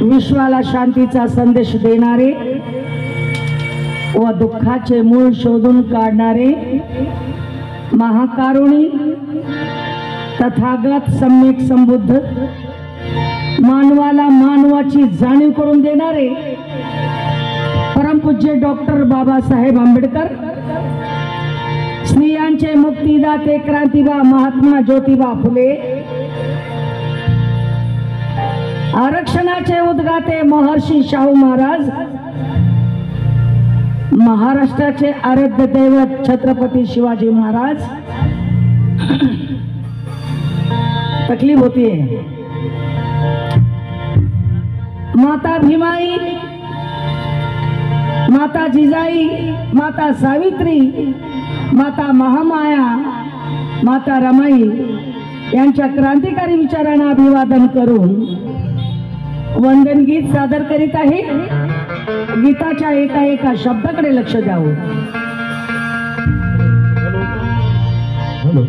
विश्वाला शांतीचा संदेश देणारे व दुःखाचे मूळ शोधून काढणारे महाकारुणी तथागत सम्यक संबुद्ध, मानवाला मानवाची जाणीव करून देणारे परमपूज्य डॉक्टर बाबासाहेब आंबेडकर, स्त्रियांचे मुक्तिदाते क्रांतिबा महात्मा ज्योतिबा फुले, आरक्षणाचे उद्गाते महर्षी शाहू महाराज, महाराष्ट्राचे आराध्य दैवत छत्रपती शिवाजी महाराज। तकलीफ होती है। माता भीमाई, माता जिजाई, माता सावित्री, माता महामाया, माता रमाई यांच्या क्रांतिकारी विचारांना अभिवादन करून वंदन गीत सादर करीत आहे। गीताच्या एका एका शब्दाकडे लक्ष द्यावं। Hello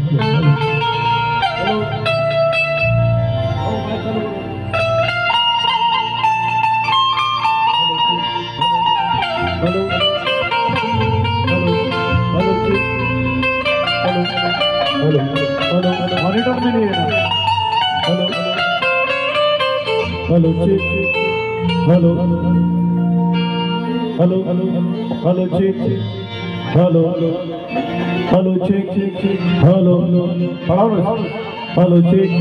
check, hello hello hello check, hello hello check, hello hello check,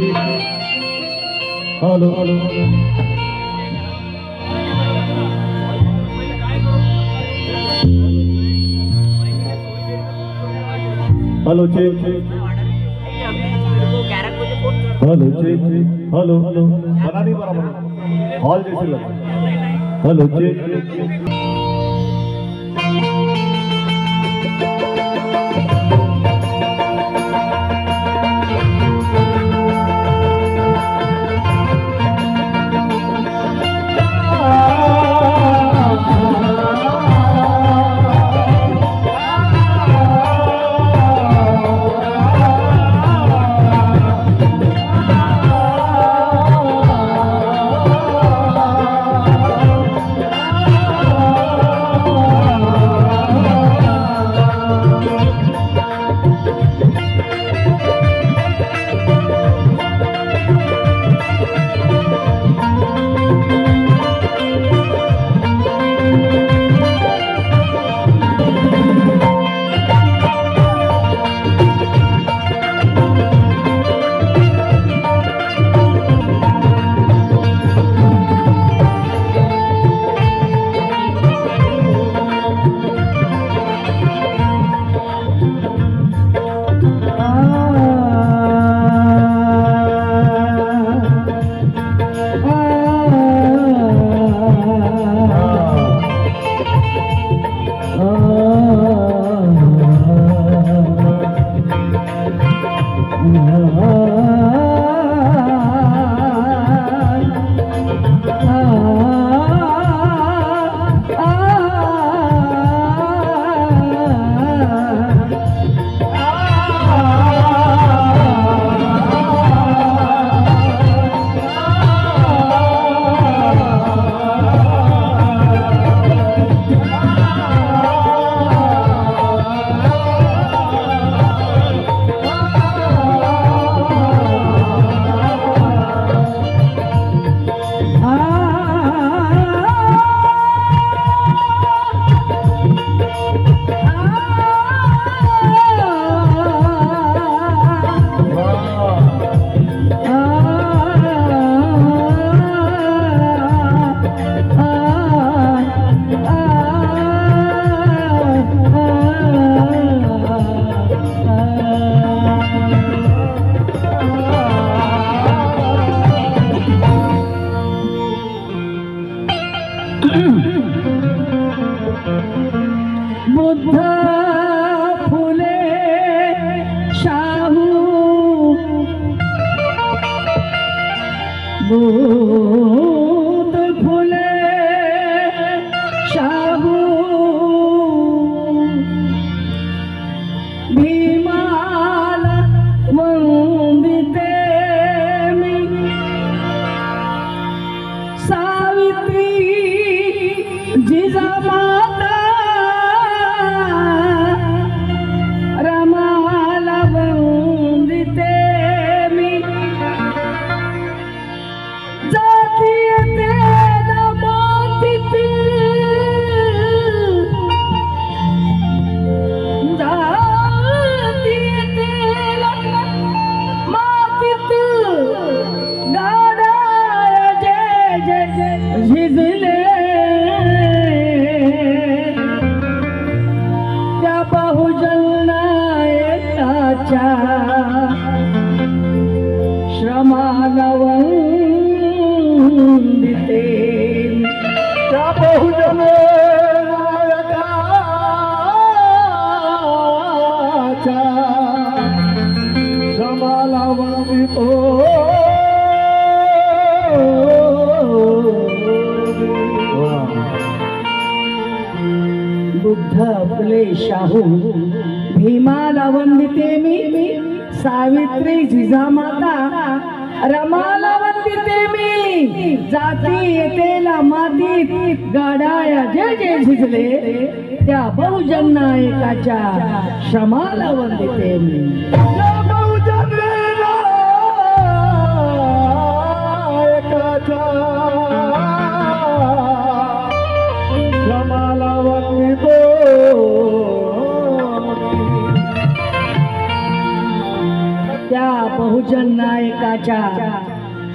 hello hello hello check, hello check, hello hello बना नहीं बराबर हॉल जैसे लगा। हेलो चेक, बुद्ध फुले शाहू, बुद्ध फुले शाहू, भीमाला वंदिते मी, सावित्री सावित्री जिजामाता रमाला वंदिते मी जातीय तेला मातीत जातीय तेला मातीत गाडाया जय जय जय झिजले त्या बहुजन नायकाच्या श्रमाला वंदिते त्या बहुजन नायकाच्या श्रमाला वंदितो बुद्ध फुले शाहू भीमाला वंदिते मी सावित्री जिजामाता रमाला वंदिते मी जाती येतेला मातीत गाडाया जय जय झिजले त्या बहुजन नायकाच्या श्रमाला वंदिते मी त्या बहुजन नायकाच्या श्रमाला वंदितो त्या बहुजन नायकाच्या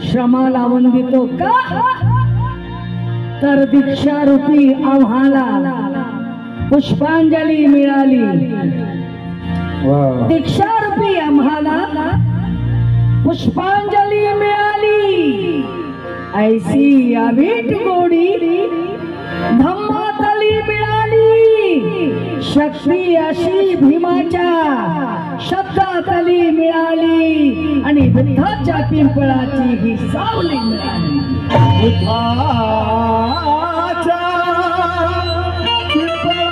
श्रमाला वंदितो का तर दीक्षा रूपी आम्हाला पुष्पांजली मिळाली दीक्षा रूपी आम्हाला पुष्पांजली मिळाली ऐसी अवीट गोडी धम्मातली मिळाली शक्ती अशी भीमाच्या शब्दातली मिळाली आणि बुद्धाच्या पिंपळाची ही सावली मिळाली बुद्धाच्या पिंपळाची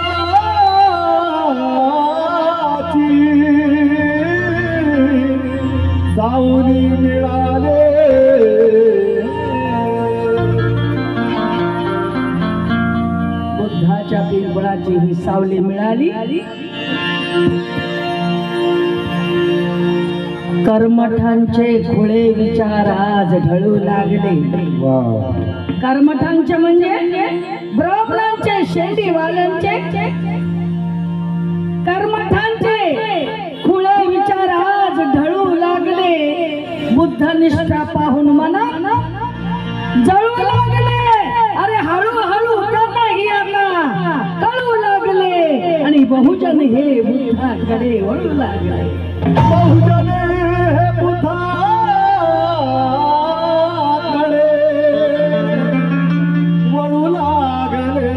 सावली मिळाले बुद्धाच्या पिंपळाची ही सावली मिळाली कर्मठांचे खुळे विचार आज ढळू लागले कर्मठांचे म्हणजे ब्राह्मणांचे शेंडीवाल्यांचे कर्मठांचे खुळे विचार आज ढळू लागले बुद्धनिष्ठा पाहून मना जळू लागले अरे हळूहळू नाही आता कळू लागले आणि बहुजन हे बुद्धाकडे वळू लागले बहुजन हे बुद्धाकडे वळू लागले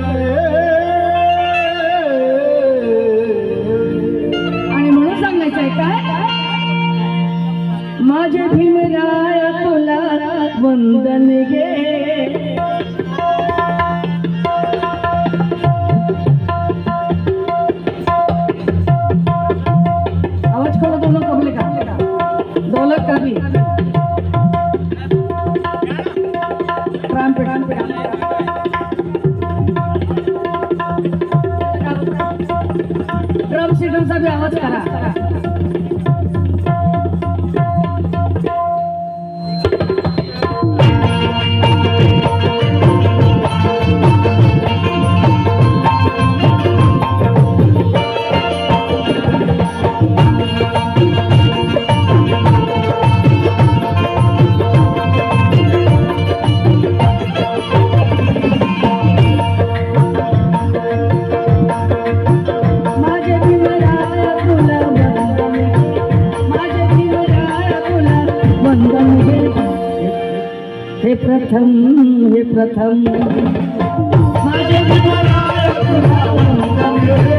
आणि म्हणून सांगायचंय काय माझे भीमराय तुला वंदन घे आवाज खोलो दोनों कबले का दौलत का भी ड्रम सीटरचा भी आवाज करा हे प्रथम माझे भीमराय तुला वंदन घे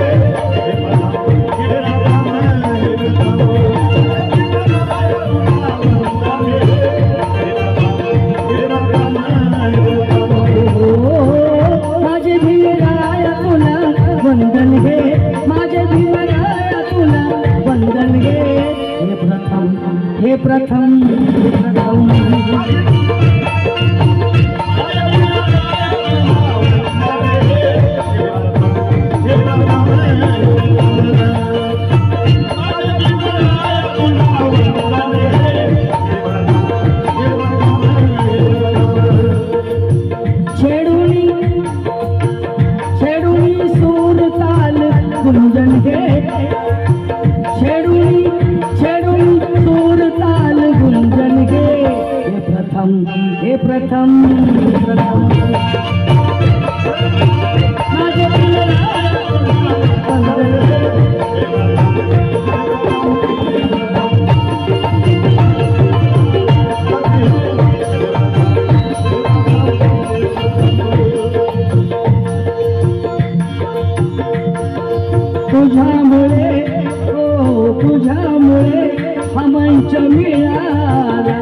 माझे भीमराय तुला वंदन घे माझे भीमराय तुला वंदन घे हे प्रथम माझे प्रियराया तुझ्यामुळे तुझ्यामुळे हा मंच मिळाला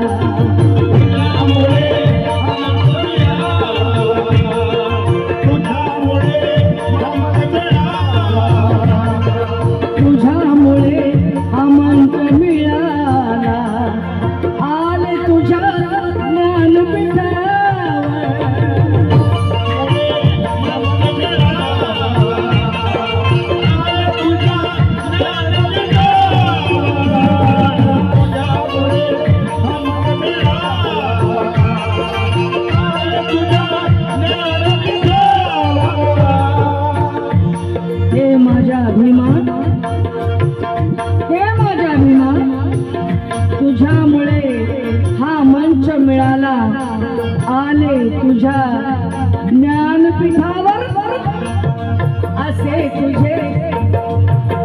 तुझ्यामुळे हा मंच मिळाला आले तुझ्या ज्ञानपीठावर हे माझा अभिमान तुझ्यामुळे हा मंच मिळाला आले तुझ्या ज्ञानपीठावर असे तुझे काव्य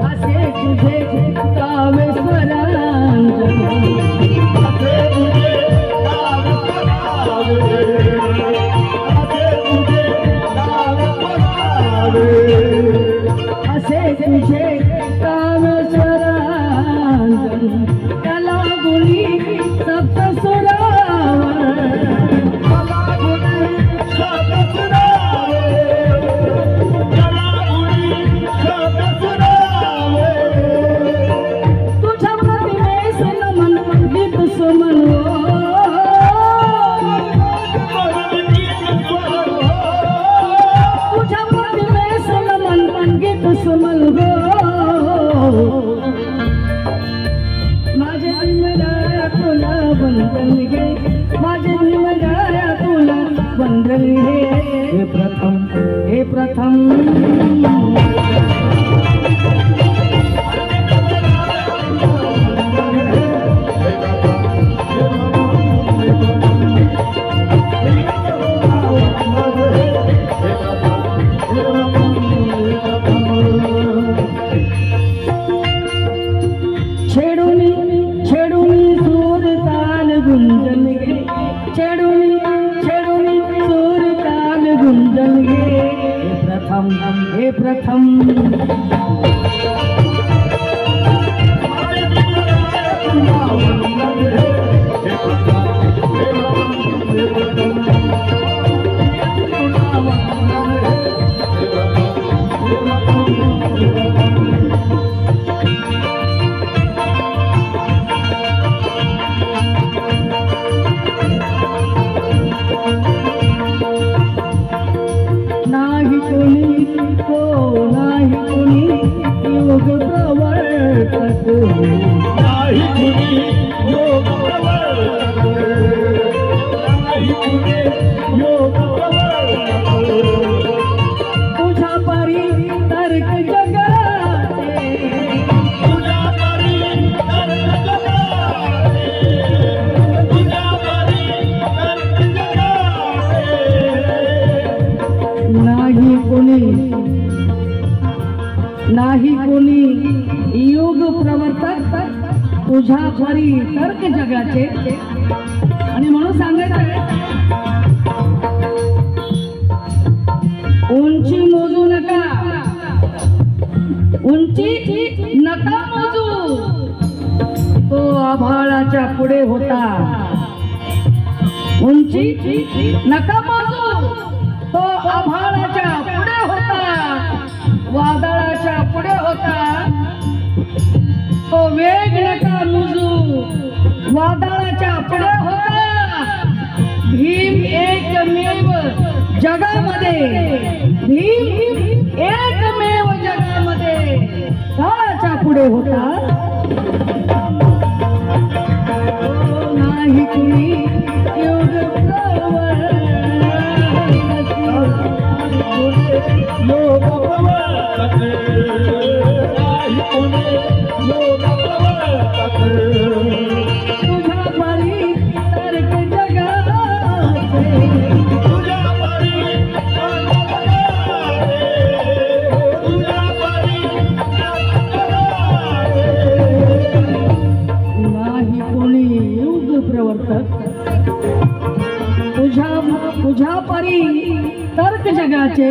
असे तुझे कामेश्वरांजन कला गुणी तुझ्या प्रतिमेस नमन गीत सुमन तुझ्या प्रतिमेस नमन गीत सुमन माझे निमगाया तुला वंदन गे माझे निमगाया तुला वंदन गे हे प्रथम छेडूनी सूर ताल गुंजन गे छेडूनी सूर ताल गुंजन गे हे प्रथम नाही कोणी योग प्रवर्तक तुझा परी तर्क जगाचे नाही कोणी योग प्रवर्तक तुझ्या परी तर्क जगाचे आणि म्हणून सांगायचं उंची मोजू नका उंची नका मोजू तो आभाळाच्या पुढे होता उंची नका मोजू तो आभाळाच्या पुढे होता वादळाच्या पुढे होता तो वेग नका मोजू वादळाच्या पुढे होता भीम एकमेव जगामध्ये भीम एकमेव जगामध्ये काळाच्या पुढे होता नाही कुणी योग तुझ्या परी तर्क जगाचे परी तर्क जगाचे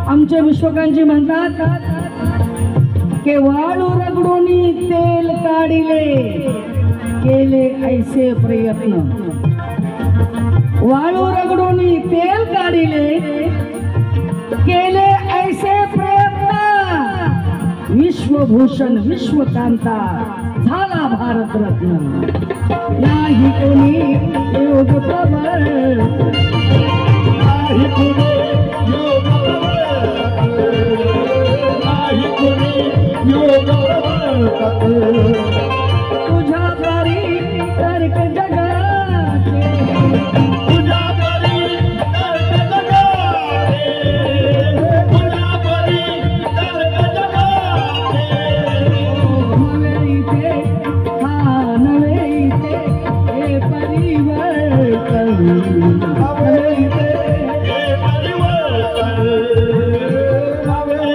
आमचे विश्वकांची म्हणतात के वाळू रगडोनी तेल काढिले केले ऐसे प्रयत्न वाळू रगडोनी तेल काढिले केले ऐसे प्रयत्न विश्वभूषण विश्वकांता झाला भारतरत्न नाही कोणी योग प्रबळ नाही कोणी योग नाही कोणी योग तुझ्या परी तर्क जगाचे तुझ्या परी तर्क जगाचे तुझ्या परी तर्क जगाचे नवे इथे हा नवे इथे हे परिवर्तन नवे इथे हे परिवर्तन नवे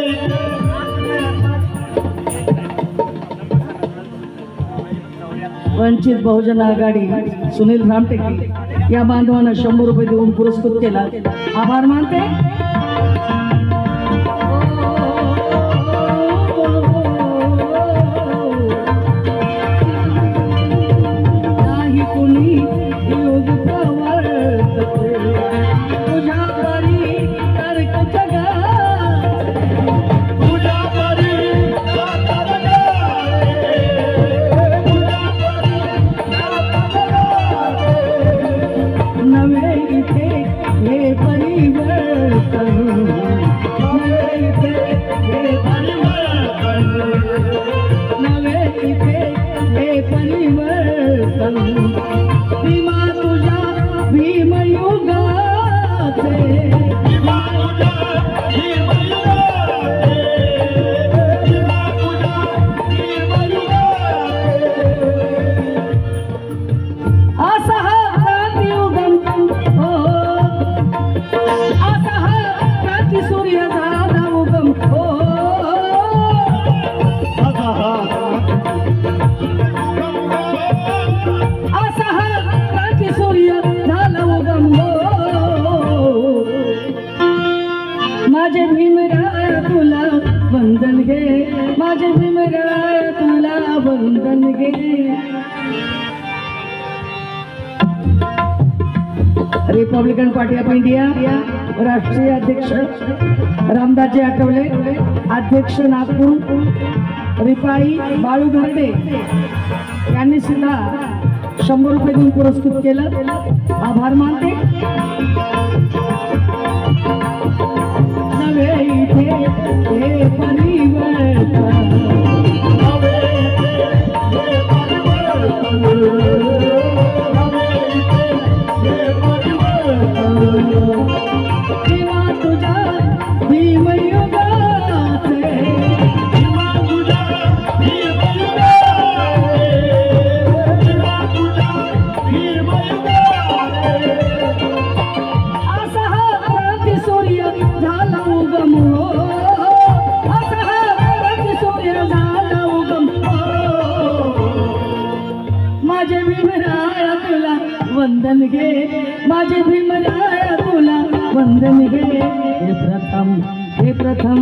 वंचित बहुजन आघाडी सुनील रामटेके या बांधवांना 100 रुपये देऊन पुरस्कृत केला आभार मानते नाही कोणी योग प्रवर्तते तुझ्या परी तर्क जगाचे तुझ्या परी तर्क जगाचे तुझ्या परी नवे इथे हे परिवर्तन नवे इथे हे परिवर्तन नवे इथे हे परिवर्तन भीमा तुझ्या भीमयुगाचे विमा तुझ्या भीमयुगाचे विमा तुझ्या भीमयुगाचे असा हा क्रांतियुगम हो असा हा क्रांती सूर्य झाला उगम हो असा असा हा क्रांती सूर्य झाला उगम हो माझे भीमराय तुला वंदन घे माझे भीमराय तुला वंदन घे रिपब्लिकन पार्टी ऑफ इंडिया राष्ट्रीय अध्यक्ष रामदासजी आठवले अध्यक्ष नागपूर रिपाई बाळू घरडे यांनी सुद्धा 100 रुपये देऊन पुरस्कृत केलं आभार मानते नवे इथे हे परिवर्तन नवे हे परिवर्तन नवे हे परिवर्तन भीमा तुझ्या भीमयुगाचे विमा तुझ्या भीमयुगाचे विमा तुझ्या भीमयुगाचे असा हा क्रांती सूर्य झाला उगम हो असा हा क्रांती सूर्य झाला उगम हो माझे भीमराया तुला वंदन घे माझे भीमराया तुला वंदन घे हे प्रथम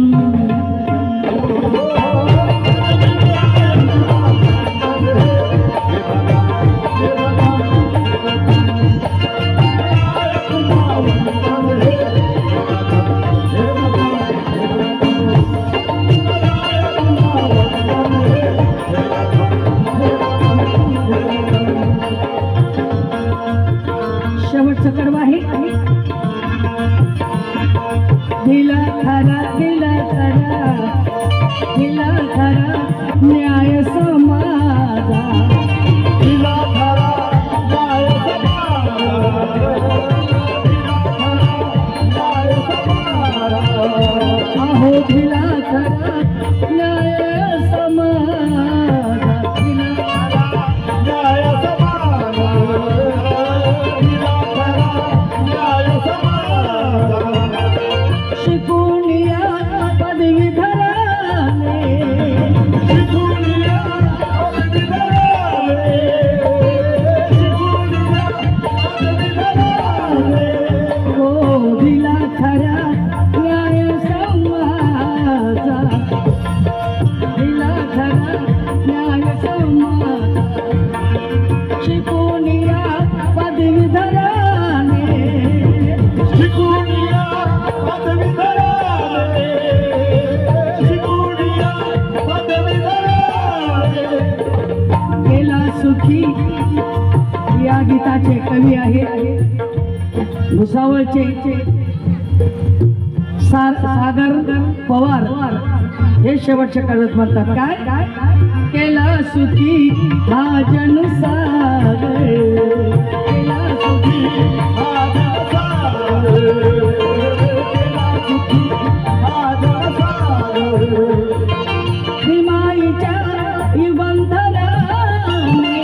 शेवटचं कडवं आहे दिला खरा न्याय समाजा दिला खरा न्याय अहो दिला खरा न्याय समाजा न्याय शिकून भुसावळचे सागर पवार हे शेवटच्या काळात म्हणतात काय केला सुखी हा जनसागर, केला सुखी हा जनसागर, केला सुखी हा जनसागर, भीमाईच्या बंधनाने,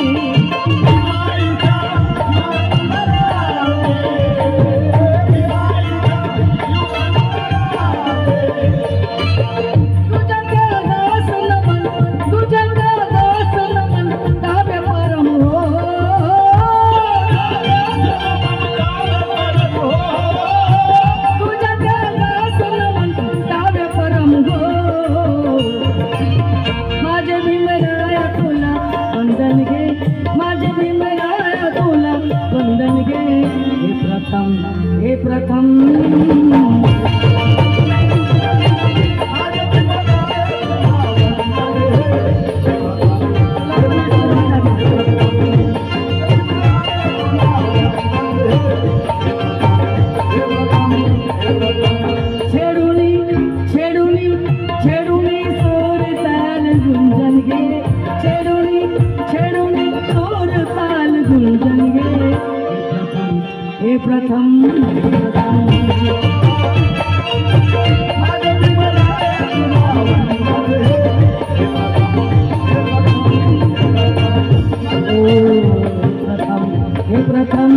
हे प्रथम छेडुनी छेडुनी छेडुनी सोर ताल गुंजन गे, छेडुनी छेडुनी सोर ताल गुंजन गे, हे प्रथम हे प्रथम